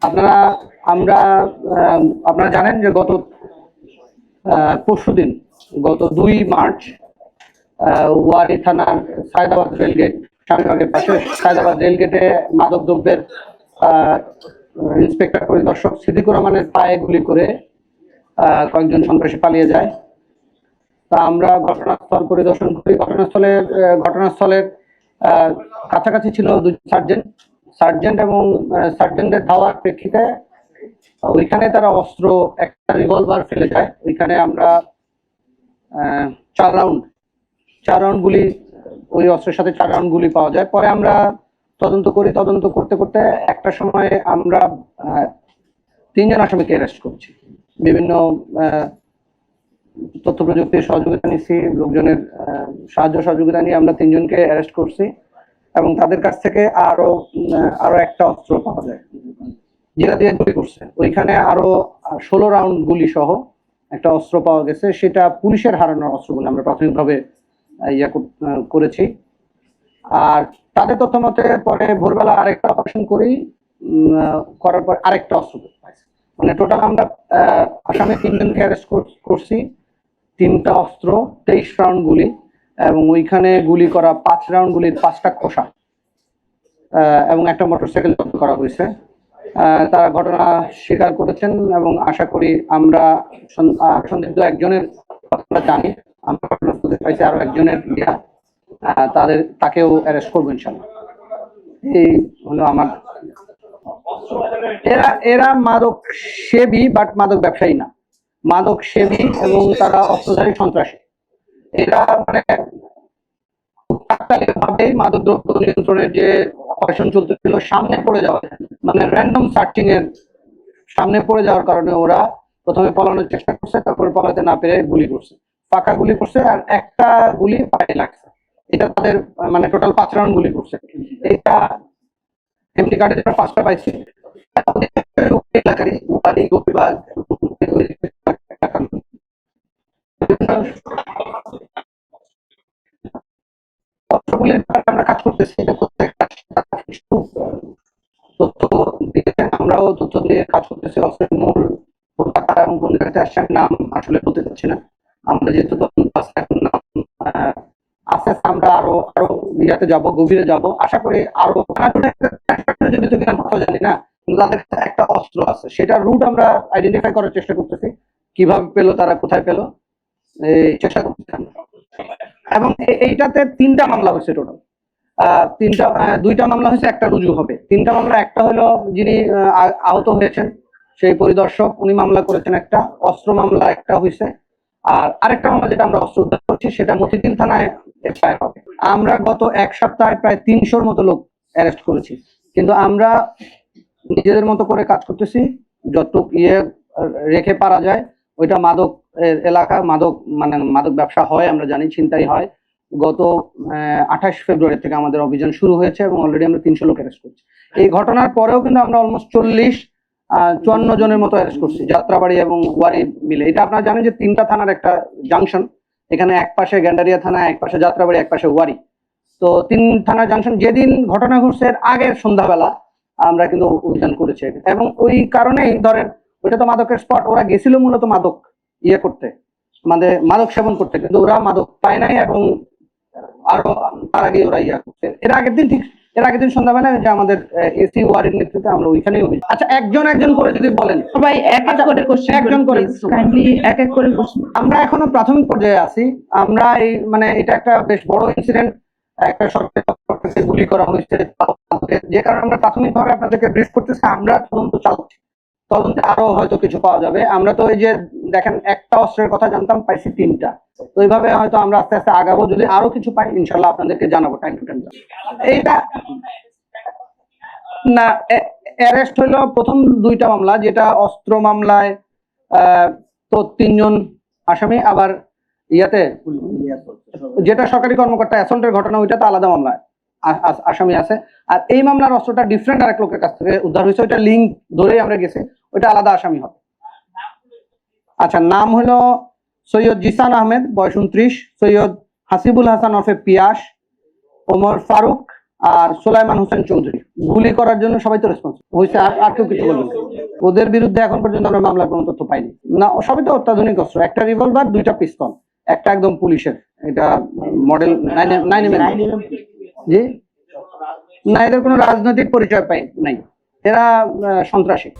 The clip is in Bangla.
আপনারা আমরা আপনারা জানেন যে গত পরশুদিন গত 2 মার্চ ওয়ারি থানার সায়দাবাদ রেলগেট শামীমবাগের পাশে সায়দাবাদ রেলগেটে মাদক দ্রব্যের ইন্সপেক্টর পরিদর্শক সিদ্দিকুর রহমানের পায়ে গুলি করে কয়েকজন সন্ত্রাসী পালিয়ে যায়। তা আমরা ঘটনাস্থল পরিদর্শন করি। ঘটনাস্থলের কাছাকাছি ছিল 2 সার্জেন্ট এবং সার্জেন্টের ধাওয়ার প্রেক্ষিতে ওইখানে তারা অস্ত্র একটা রিভলভার ফেলে যায়। ওইখানে আমরা 4 রাউন্ড গুলি, ওই অস্ত্রের সাথে 4 রাউন্ড গুলি পাওয়া যায়। পরে আমরা তদন্ত করতে করতে একটা সময় আমরা 3 জন আসামিকে অ্যারেস্ট করছি। বিভিন্ন তথ্য প্রযুক্তির সহযোগিতা নিচ্ছি, লোকজনের সাহায্য সহযোগিতা নিয়ে আমরা 3 জনকে অ্যারেস্ট করছি এবং তাদের কাছ থেকে আরো একটা অস্ত্র পাওয়া যায় যেটা দিয়ে গুলি করছে। ওইখানে আরো 16 রাউন্ড গুলি সহ একটা অস্ত্র পাওয়া গেছে, সেটা পুলিশের হারানোর অস্ত্র বলে আমরা প্রাথমিকভাবে করেছি। আর তাদের তথ্য মতে পরে ভোরবেলা আরেকটা অপারেশন করার পর আরেকটা অস্ত্র পাইছে। মানে টোটাল আমরা আসামে 3 জনকে অ্যারেস্ট করছি, 3টা অস্ত্র, 23 রাউন্ড গুলি এবং ওইখানে গুলি করা 5 রাউন্ড গুলির 5টা খোসা এবং একটা মোটরসাইকেল জব্দ করা হয়েছে। তারা ঘটনা স্বীকার করেছেন এবং আশা করি আমরা সন্দিগ্ধ একজনের কথা জানি, আমরা ঘটনাস্থলে পাইছি আরো একজনের তাকেও অ্যারেস্ট করবো ইনশাল্লাহ। এই হলো আমার। এরা মাদক সেবী বাট মাদক ব্যবসায়ী না, মাদক সেবী এবং তারা অস্ত্রধারী সন্ত্রাসী। এরা মানে ভাবেই মাদক দ্রব্য নিয়ন্ত্রণের যে অপারেশন চলতেছিল সামনে পড়ে যাওয়া, মানে র্যান্ডম সার্চিং এর সামনে পড়ে যাওয়ার কারণে ওরা প্রথমে পলানোর চেষ্টা করছে, তারপরে পলাতে না পেরে গুলি করছে, ফাঁকা গুলি করছে আর একটা গুলি পায়ে লাগছে। এটা তাদের মানে টোটাল 5 রাউন্ড গুলি করছে। এটা এমডি কার্ডে যেটা 5টা পাইছি এলাকারই উপাধি গোপীবাগ আমরা কাজ করতেছি। আমরাও তথ্য দিয়ে কাজ করতেছি। অস্ত্রের মূল এবং কোন জায়গাতে আসছে নাম আসলে বলতে চাচ্ছি না, আমরা যেহেতু আস্তে আস্তে আমরা আরো ইয়াতে যাবো, গভীরে যাব। আশা করি আরো কথা জানি না, তাদের একটা অস্ত্র আছে, সেটা রুট আমরা আইডেন্টিফাই করার চেষ্টা করতেছি, কিভাবে পেলো, তারা কোথায় পেলো, এই চেষ্টা করতেছি আমরা। এবং এইটাতে 3টা মামলা হয়েছে টোটাল। 2টা মামলা হয়েছে, একটা রুজু হবে। 3টা মামলা, একটা হলো যিনি আহত হয়েছেন সেই পরিদর্শক, উনি মামলা করেছেন একটা, অস্ত্র মামলা একটা হয়েছে, আর আরেকটা মামলা যেটা আমরা অস্ত্র উদ্ধার করছি সেটা মতিঝিল থানায় এফআইআর হবে। আমরা গত 1 সপ্তাহে প্রায় 300-র মতো লোক অ্যারেস্ট করেছি, কিন্তু আমরা নিজেদের মতো করে কাজ করতেছি, যতটুকু রেখে পারা যায়। ওইটা মাদক এলাকা, মাদক ব্যবসা হয় আমরা জানি, ছিনতাই হয়। গত 28 ফেব্রুয়ারি থেকে আমাদের অভিযান শুরু হয়েছে এবং অলরেডি আমরা 300 লোক অ্যারেস্ট করছি। এই ঘটনার পরেও কিন্তু আমরা অলমোস্ট 54 জনের মতো অ্যারেস্ট করছি, যাত্রাবাড়ি এবং ওয়ারি মিলে। এটা আপনারা জানেন যে 3টা থানার একটা জাংশন, এখানে এক পাশে গ্যান্ডারিয়া থানা, এক পাশে যাত্রাবাড়ি, এক পাশে ওয়ারি। তো 3 থানার জাংশন। যেদিন ঘটনা ঘটছে আগের সন্ধ্যাবেলা আমরা কিন্তু অভিযান করেছি এবং ওই কারণেই ধরেন ওইটা তো মাদকের স্পট, ওরা গেছিল মূলত মাদক করতে, মানে মাদক সেবন করতে, কিন্তু ওরা মাদক পায় নাই এবং আরো তার আগে ওরা করছে। এর আগের দিন সন্ধ্যাবেলা যে আমাদের এসি ওয়ারির নেতৃত্বে আমরা ওইখানেই অভিযান। আচ্ছা, একজন করে যদি বলেন সবাই এক এক করে কোশ্চেন, একজন করে কাইন্ডলি এক এক করে কোশ্চেন। আমরা এখনো প্রাথমিক পর্যায়ে আছি। আমরা এই মানে এটা একটা বেশ বড় ইনসিডেন্ট, একটা সরকারি গুলি করা হয়েছে, যে কারণে আমরা প্রাথমিকভাবে আপনাদেরকে ব্রিফ করতেছি। আমরা তদন্ত চালাচ্ছি, তদন্তে আরো হয়তো কিছু পাওয়া যাবে। আমরা তো এই যে দেখেন একটা অস্ত্রের কথা জানতাম, পাইছি 3টা। তো এইভাবে হয়তো আমরা আস্তে আস্তে আগাবো, যদি আরো কিছু পাই ইনশাল্লাহ আপনাদেরকে জানাবো টাইম টু টাইম। এইটা না, অ্যারেস্ট হইলো প্রথম 2টা মামলা, যেটা অস্ত্র মামলায় তো 3 জন আসামি, আবার যেটা সরকারি কর্মকর্তা অ্যাসল্টের ঘটনা, ওইটা তো আলাদা মামলায় আসামি আছে। আর এই মামলার অস্ত্রটা ডিফারেন্ট আরেক লোকের কাছ থেকে উদ্ধার হয়েছে, ওইটা লিঙ্ক ধরেই আমরা গেছি, ওইটা আলাদা আসামি হবে। আচ্ছা, নাম হলো সৈয়দ জিসান আহমেদ, বয়স 29, সৈয়দ হাসিবুল হাসান ওরফে পিয়াস, ওমর ফারুক আর সোলাইমান হোসেন চৌধুরী গুলি করার জন্য সবাই তো রেসপন্সিবল হয়েছে। আর কেউ কিছু বলবেন না? ওদের বিরুদ্ধে এখন পর্যন্ত আমরা মামলার কোনো তথ্য পাইনি। না, সবই তো অত্যাধুনিক অস্ত্র, একটা রিভলভার, 2টা পিস্তল, একটা একদম পুলিশের, এটা মডেল 9mm। জি না, এদের কোনো রাজনৈতিক পরিচয় পাই নাই, এরা সন্ত্রাসী।